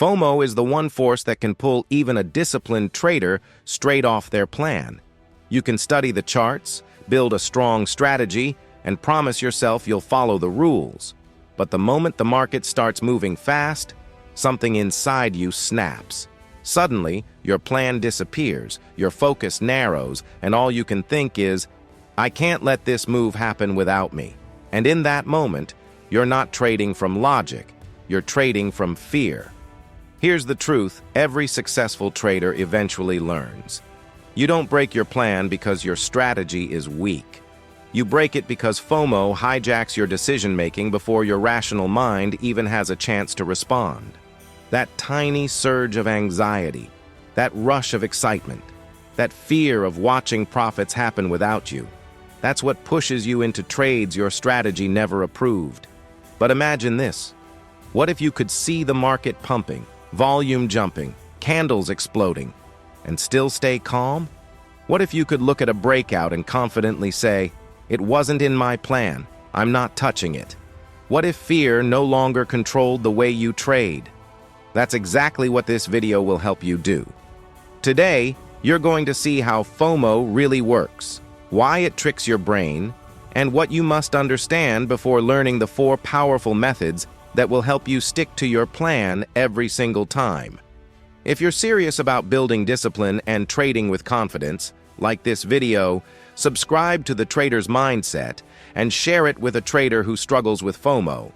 FOMO is the one force that can pull even a disciplined trader straight off their plan. You can study the charts, build a strong strategy, and promise yourself you'll follow the rules. But the moment the market starts moving fast, something inside you snaps. Suddenly, your plan disappears, your focus narrows, and all you can think is, I can't let this move happen without me. And in that moment, you're not trading from logic, you're trading from fear. Here's the truth every successful trader eventually learns. You don't break your plan because your strategy is weak. You break it because FOMO hijacks your decision-making before your rational mind even has a chance to respond. That tiny surge of anxiety, that rush of excitement, that fear of watching profits happen without you, that's what pushes you into trades your strategy never approved. But imagine this. What if you could see the market pumping, volume jumping, candles exploding, and still stay calm? What if you could look at a breakout and confidently say, it wasn't in my plan, I'm not touching it? What if fear no longer controlled the way you trade? That's exactly what this video will help you do. Today, you're going to see how FOMO really works, why it tricks your brain, and what you must understand before learning the 4 powerful methods that will help you stick to your plan every single time. If you're serious about building discipline and trading with confidence, like this video, subscribe to the Trader's Mindset and share it with a trader who struggles with FOMO.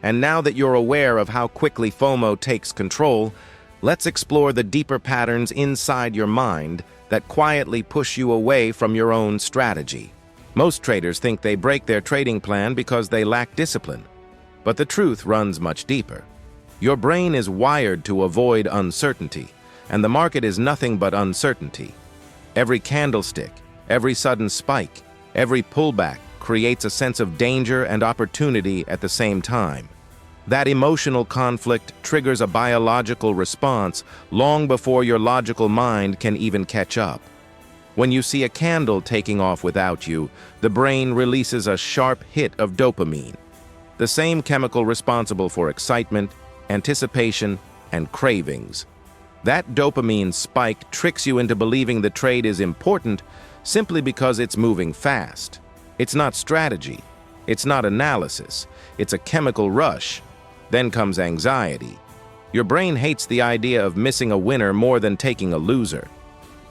And now that you're aware of how quickly FOMO takes control, let's explore the deeper patterns inside your mind that quietly push you away from your own strategy. Most traders think they break their trading plan because they lack discipline. But the truth runs much deeper. Your brain is wired to avoid uncertainty, and the market is nothing but uncertainty. Every candlestick, every sudden spike, every pullback creates a sense of danger and opportunity at the same time. That emotional conflict triggers a biological response long before your logical mind can even catch up. When you see a candle taking off without you, the brain releases a sharp hit of dopamine, the same chemical responsible for excitement, anticipation, and cravings. That dopamine spike tricks you into believing the trade is important simply because it's moving fast. It's not strategy. It's not analysis. It's a chemical rush. Then comes anxiety. Your brain hates the idea of missing a winner more than taking a loser.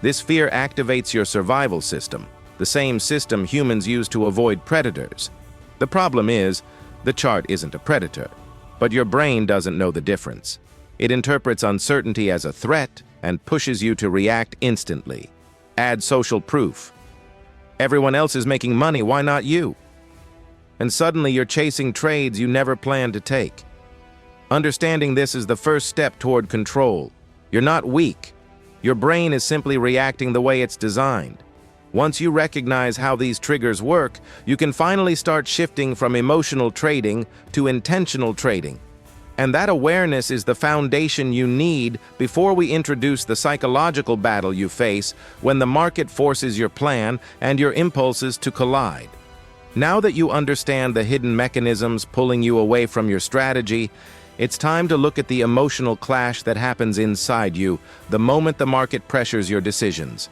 This fear activates your survival system, the same system humans use to avoid predators. The problem is, the chart isn't a predator, but your brain doesn't know the difference. It interprets uncertainty as a threat and pushes you to react instantly. Add social proof. Everyone else is making money, why not you? And suddenly you're chasing trades you never planned to take. Understanding this is the first step toward control. You're not weak. Your brain is simply reacting the way it's designed. Once you recognize how these triggers work, you can finally start shifting from emotional trading to intentional trading. And that awareness is the foundation you need before we introduce the psychological battle you face when the market forces your plan and your impulses to collide. Now that you understand the hidden mechanisms pulling you away from your strategy, it's time to look at the emotional clash that happens inside you the moment the market pressures your decisions.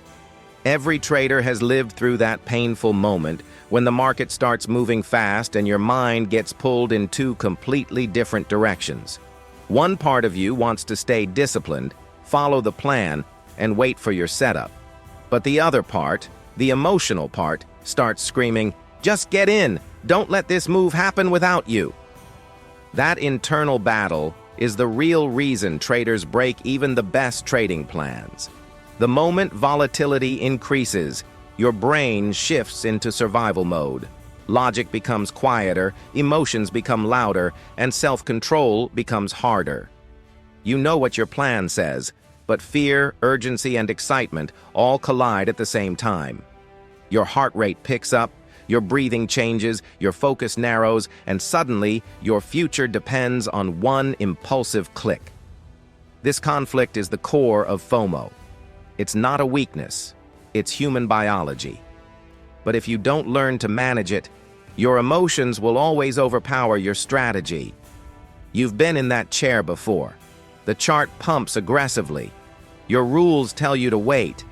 Every trader has lived through that painful moment when the market starts moving fast and your mind gets pulled in 2 completely different directions. One part of you wants to stay disciplined, follow the plan, and wait for your setup. But the other part, the emotional part, starts screaming, "Just get in! Don't let this move happen without you!" That internal battle is the real reason traders break even the best trading plans. The moment volatility increases, your brain shifts into survival mode. Logic becomes quieter, emotions become louder, and self-control becomes harder. You know what your plan says, but fear, urgency, and excitement all collide at the same time. Your heart rate picks up, your breathing changes, your focus narrows, and suddenly your future depends on one impulsive click. This conflict is the core of FOMO. It's not a weakness, it's human biology. But if you don't learn to manage it, your emotions will always overpower your strategy. You've been in that chair before. The chart pumps aggressively. Your rules tell you to wait.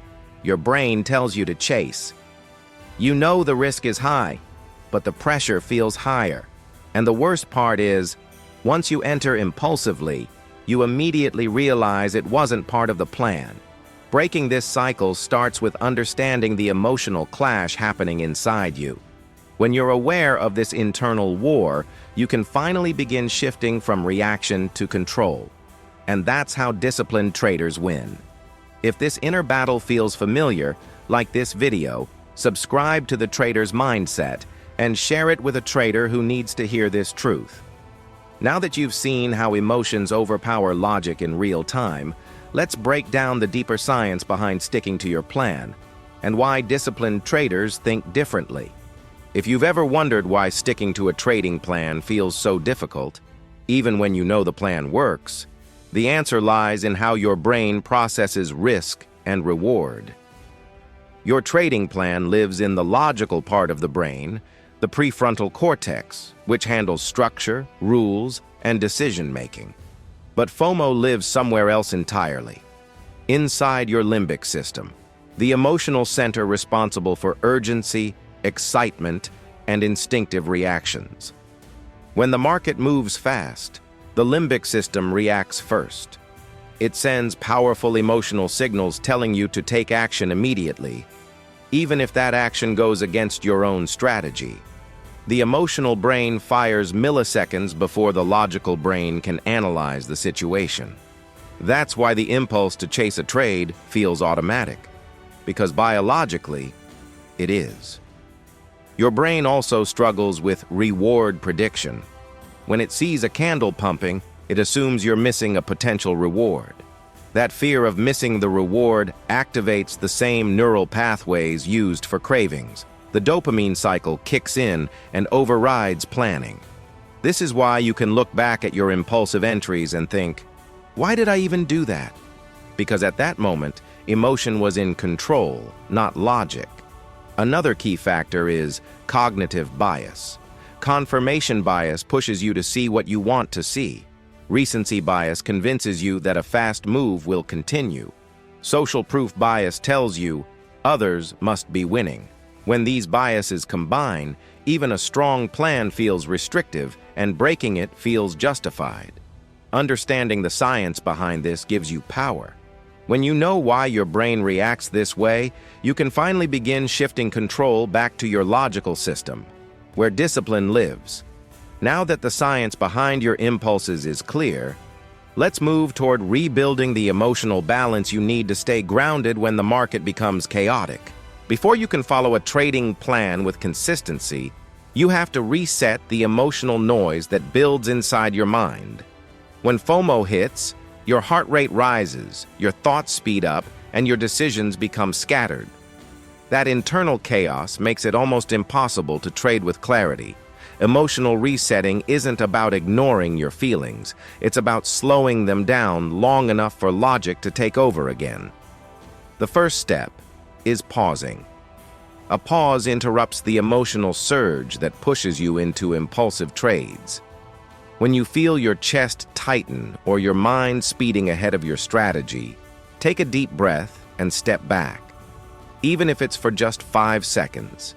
Your brain tells you to chase. You know the risk is high, but the pressure feels higher. And the worst part is, once you enter impulsively, you immediately realize it wasn't part of the plan. Breaking this cycle starts with understanding the emotional clash happening inside you. When you're aware of this internal war, you can finally begin shifting from reaction to control. And that's how disciplined traders win. If this inner battle feels familiar, like this video, subscribe to the Trader's Mindset and share it with a trader who needs to hear this truth. Now that you've seen how emotions overpower logic in real time, let's break down the deeper science behind sticking to your plan and why disciplined traders think differently. If you've ever wondered why sticking to a trading plan feels so difficult, even when you know the plan works, the answer lies in how your brain processes risk and reward. Your trading plan lives in the logical part of the brain, the prefrontal cortex, which handles structure, rules, and decision-making. But FOMO lives somewhere else entirely, inside your limbic system, the emotional center responsible for urgency, excitement, and instinctive reactions. When the market moves fast, the limbic system reacts first. It sends powerful emotional signals telling you to take action immediately, even if that action goes against your own strategy. The emotional brain fires milliseconds before the logical brain can analyze the situation. That's why the impulse to chase a trade feels automatic, because biologically, it is. Your brain also struggles with reward prediction. When it sees a candle pumping, it assumes you're missing a potential reward. That fear of missing the reward activates the same neural pathways used for cravings. The dopamine cycle kicks in and overrides planning. This is why you can look back at your impulsive entries and think, why did I even do that? Because at that moment, emotion was in control, not logic. Another key factor is cognitive bias. Confirmation bias pushes you to see what you want to see. Recency bias convinces you that a fast move will continue. Social proof bias tells you others must be winning. When these biases combine, even a strong plan feels restrictive and breaking it feels justified. Understanding the science behind this gives you power. When you know why your brain reacts this way, you can finally begin shifting control back to your logical system, where discipline lives. Now that the science behind your impulses is clear, let's move toward rebuilding the emotional balance you need to stay grounded when the market becomes chaotic. Before you can follow a trading plan with consistency, you have to reset the emotional noise that builds inside your mind. When FOMO hits, your heart rate rises, your thoughts speed up, and your decisions become scattered. That internal chaos makes it almost impossible to trade with clarity. Emotional resetting isn't about ignoring your feelings. It's about slowing them down long enough for logic to take over again. The first step is pausing. A pause interrupts the emotional surge that pushes you into impulsive trades. When you feel your chest tighten or your mind speeding ahead of your strategy, take a deep breath and step back, even if it's for just 5 seconds.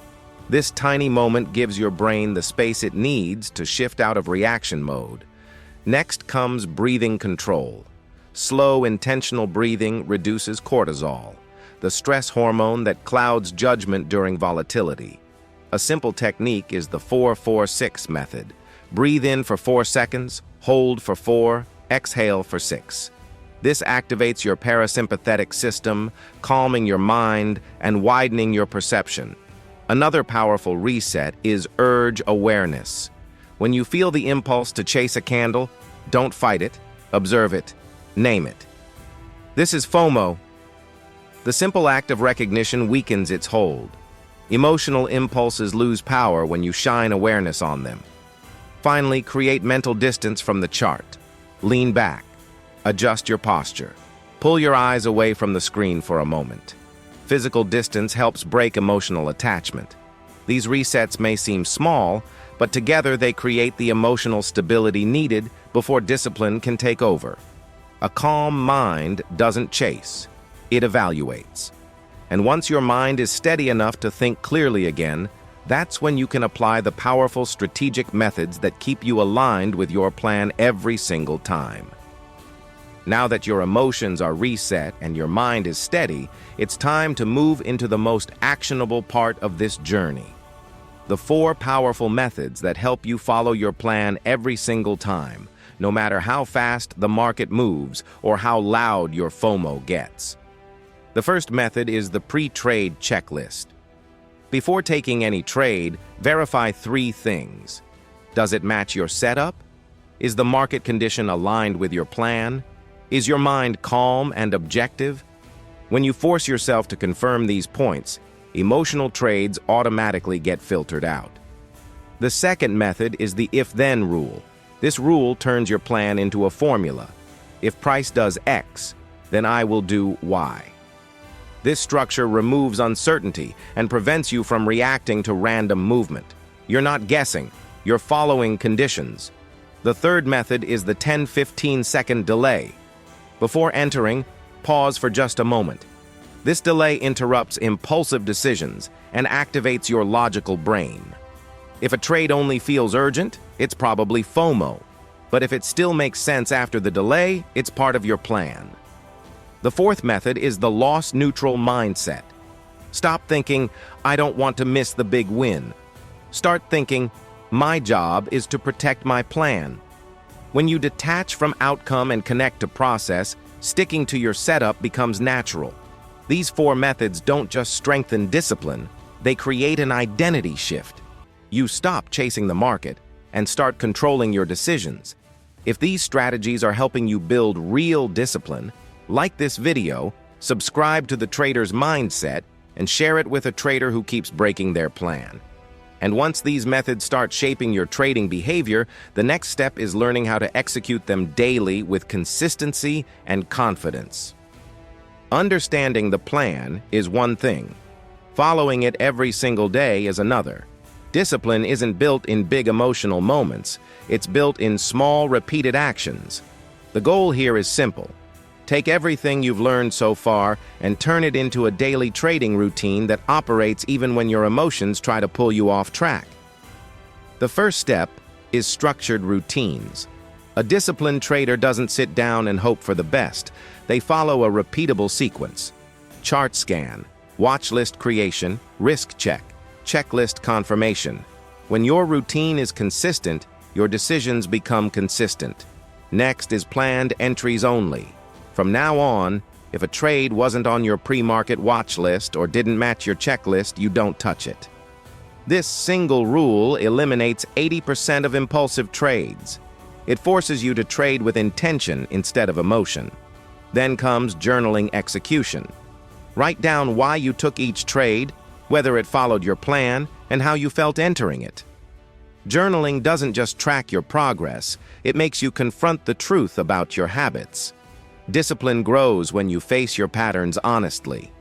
This tiny moment gives your brain the space it needs to shift out of reaction mode. Next comes breathing control. Slow, intentional breathing reduces cortisol, the stress hormone that clouds judgment during volatility. A simple technique is the 4-4-6 method. Breathe in for 4 seconds, hold for 4, exhale for 6. This activates your parasympathetic system, calming your mind and widening your perception. Another powerful reset is urge awareness. When you feel the impulse to chase a candle, don't fight it, observe it, name it. This is FOMO. The simple act of recognition weakens its hold. Emotional impulses lose power when you shine awareness on them. Finally, create mental distance from the chart. Lean back. Adjust your posture. Pull your eyes away from the screen for a moment. Physical distance helps break emotional attachment. These resets may seem small, but together they create the emotional stability needed before discipline can take over. A calm mind doesn't chase, it evaluates. And once your mind is steady enough to think clearly again, that's when you can apply the powerful strategic methods that keep you aligned with your plan every single time. Now that your emotions are reset and your mind is steady, it's time to move into the most actionable part of this journey. The 4 powerful methods that help you follow your plan every single time, no matter how fast the market moves or how loud your FOMO gets. The first method is the pre-trade checklist. Before taking any trade, verify 3 things. Does it match your setup? Is the market condition aligned with your plan? Is your mind calm and objective? When you force yourself to confirm these points, emotional trades automatically get filtered out. The second method is the if-then rule. This rule turns your plan into a formula. If price does X, then I will do Y. This structure removes uncertainty and prevents you from reacting to random movement. You're not guessing, you're following conditions. The third method is the 10-15 second delay. Before entering, pause for just a moment. This delay interrupts impulsive decisions and activates your logical brain. If a trade only feels urgent, it's probably FOMO. But if it still makes sense after the delay, it's part of your plan. The fourth method is the loss-neutral mindset. Stop thinking, I don't want to miss the big win. Start thinking, my job is to protect my plan. When you detach from outcome and connect to process, sticking to your setup becomes natural. These 4 methods don't just strengthen discipline, they create an identity shift. You stop chasing the market and start controlling your decisions. If these strategies are helping you build real discipline, like this video, subscribe to the Trader's Mindset, and share it with a trader who keeps breaking their plan. And once these methods start shaping your trading behavior, the next step is learning how to execute them daily with consistency and confidence. Understanding the plan is one thing. Following it every single day is another. Discipline isn't built in big emotional moments. It's built in small, repeated actions. The goal here is simple. Take everything you've learned so far and turn it into a daily trading routine that operates even when your emotions try to pull you off track. The first step is structured routines. A disciplined trader doesn't sit down and hope for the best. They follow a repeatable sequence. Chart scan, watch list creation, risk check, checklist confirmation. When your routine is consistent, your decisions become consistent. Next is planned entries only. From now on, if a trade wasn't on your pre-market watch list or didn't match your checklist, you don't touch it. This single rule eliminates 80% of impulsive trades. It forces you to trade with intention instead of emotion. Then comes journaling execution. Write down why you took each trade, whether it followed your plan, and how you felt entering it. Journaling doesn't just track your progress, it makes you confront the truth about your habits. Discipline grows when you face your patterns honestly.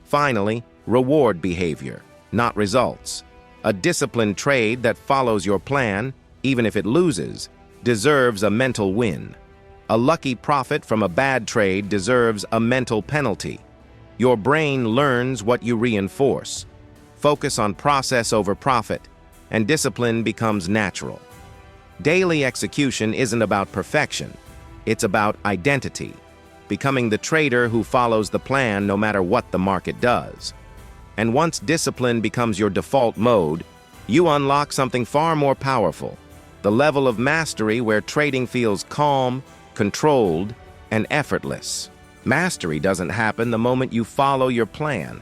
Finally, reward behavior, not results. A disciplined trade that follows your plan, even if it loses, deserves a mental win. A lucky profit from a bad trade deserves a mental penalty. Your brain learns what you reinforce. Focus on process over profit, and discipline becomes natural. Daily execution isn't about perfection. It's about identity. Becoming the trader who follows the plan no matter what the market does. And once discipline becomes your default mode, you unlock something far more powerful, the level of mastery where trading feels calm, controlled, and effortless. Mastery doesn't happen the moment you follow your plan.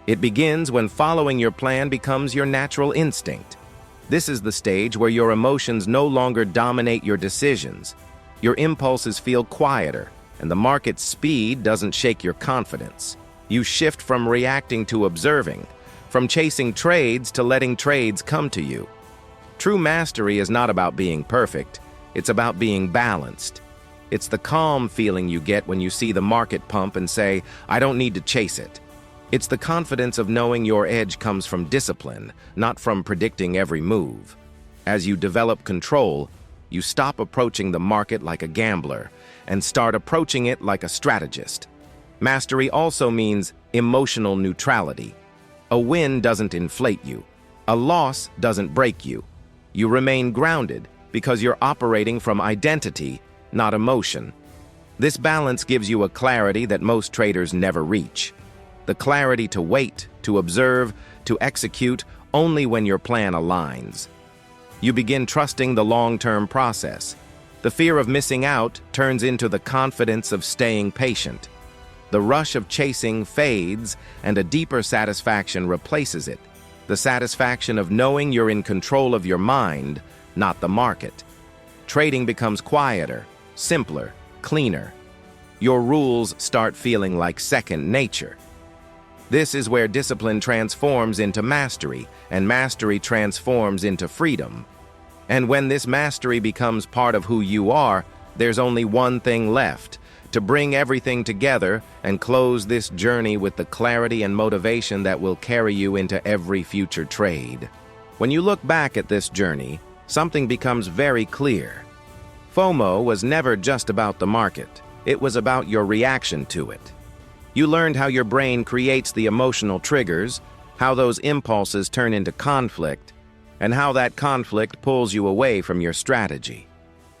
It begins when following your plan becomes your natural instinct. This is the stage where your emotions no longer dominate your decisions. Your impulses feel quieter, and the market's speed doesn't shake your confidence. You shift from reacting to observing, from chasing trades to letting trades come to you. True mastery is not about being perfect, it's about being balanced. It's the calm feeling you get when you see the market pump and say, I don't need to chase it. It's the confidence of knowing your edge comes from discipline, not from predicting every move. As you develop control, You stop approaching the market like a gambler and start approaching it like a strategist. Mastery also means emotional neutrality. A win doesn't inflate you. A loss doesn't break you. You remain grounded because you're operating from identity, not emotion. This balance gives you a clarity that most traders never reach. The clarity to wait, to observe, to execute only when your plan aligns. You begin trusting the long-term process. The fear of missing out turns into the confidence of staying patient. The rush of chasing fades, and a deeper satisfaction replaces it. The satisfaction of knowing you're in control of your mind, not the market. Trading becomes quieter, simpler, cleaner. Your rules start feeling like second nature. This is where discipline transforms into mastery, and mastery transforms into freedom. And when this mastery becomes part of who you are, there's only one thing left: to bring everything together and close this journey with the clarity and motivation that will carry you into every future trade. When you look back at this journey, something becomes very clear. FOMO was never just about the market. It was about your reaction to it. You learned how your brain creates the emotional triggers, how those impulses turn into conflict, and how that conflict pulls you away from your strategy.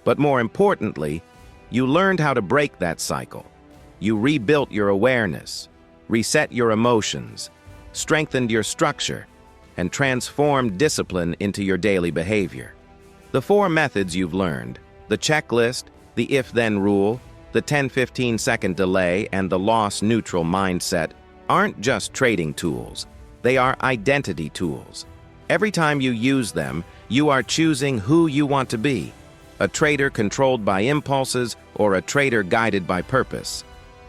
But more importantly, you learned how to break that cycle. You rebuilt your awareness, reset your emotions, strengthened your structure, and transformed discipline into your daily behavior. The 4 methods you've learned, the checklist, the if-then rule, the 10-15-second delay, and the loss-neutral mindset, aren't just trading tools. They are identity tools. Every time you use them, you are choosing who you want to be: a trader controlled by impulses or a trader guided by purpose.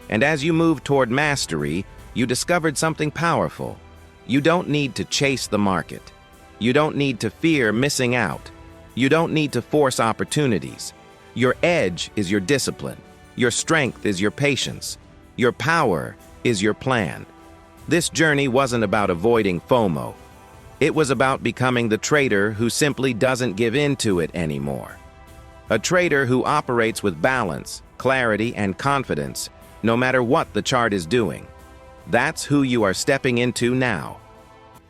And as you move toward mastery, you discovered something powerful. You don't need to chase the market. You don't need to fear missing out. You don't need to force opportunities. Your edge is your discipline. Your strength is your patience. Your power is your plan. This journey wasn't about avoiding FOMO. It was about becoming the trader who simply doesn't give in to it anymore. A trader who operates with balance, clarity, and confidence, no matter what the chart is doing. That's who you are stepping into now.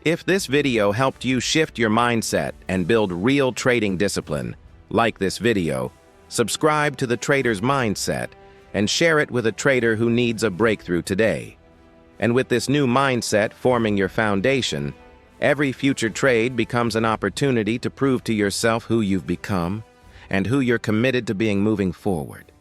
If this video helped you shift your mindset and build real trading discipline, like this video, subscribe to the Trader's Mindset and share it with a trader who needs a breakthrough today. And with this new mindset forming your foundation, every future trade becomes an opportunity to prove to yourself who you've become and who you're committed to being moving forward.